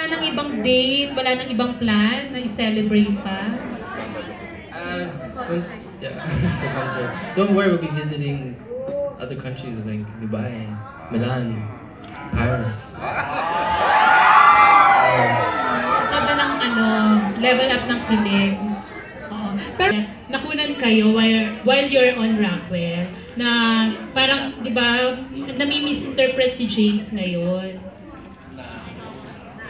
Wala nang ibang date, wala nang ibang plan na i-celebrate pa? Yeah, it's a concert. Don't worry, we'll be visiting other countries like Dubai, Milan, Paris. So doon ang level up ng kilig. Pero nakunan kayo while you're on Rockwell na parang, di ba, nami-misinterpret si James ngayon.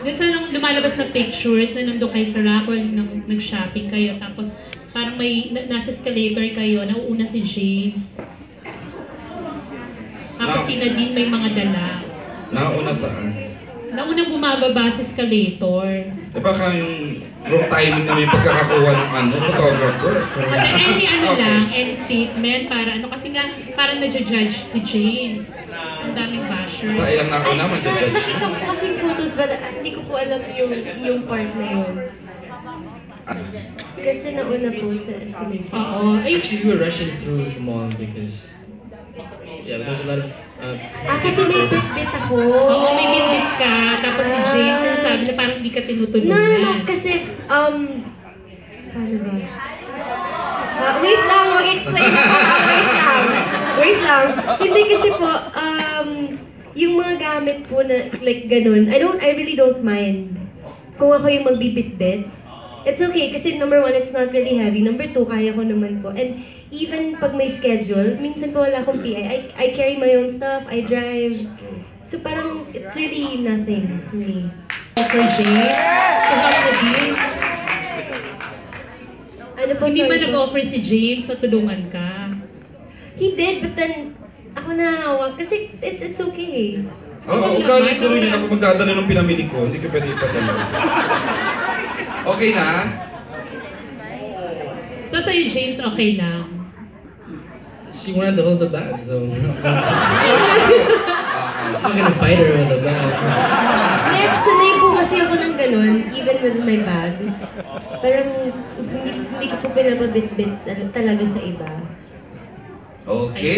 Minsan nung lumalabas na pictures na nandun kayo sa Rockwell, nag-shopping kayo, tapos parang may nasa escalator kayo, nauuna si James. Tapos si Nadine may mga dala. Nauna saan? Nauna bumababa sa escalator. Eh baka yung wrong timing na may pagkakakuha ng photographer. Any statement para kasi nga parang na-judge si James. Ang daming basher. Dahil lang nauna, ma-judge siya. Nakita ko kasing photos ba, hindi ko po alam yung part na yun. Kasi nauna po sa escalator. Oo. Actually, we were rushing through the mall because there's a lot of Kasi may bit-bit ako. Oo, may bit-bit ka. Tapos si James ang sabi na parang hindi ka tinutulungan. No, kasi, paano ba? Wait lang, mag-explain ako. Wait lang. Hindi kasi po, yung mga gamit po na, like, ganun, I really don't mind kung ako yung magbibit-bit. It's okay, kasi number one, it's not really heavy. Number two, kaya ko naman po. And even pag may schedule, minsan po wala akong PI. I carry my own stuff, I drive. So parang, it's really nothing for me. For James? Ikaw na din? Ano po, Hindi ba sorry po? nag-offer si James na tulungan ka? He did, but then, ako nahahawa. Kasi it's okay. Oo, ugali ko rin yun ako magdadala ng pinamili ko. Hindi ko pwede ipadala. Okay na? So sa'yo, James, okay lang? she wanted to hold the bag, so I'm not gonna fight her with the bag. Sanay po kasi ako ng ganun, even with my bag. Parang hindi ko po pinapabit-bit talaga sa iba. Okay.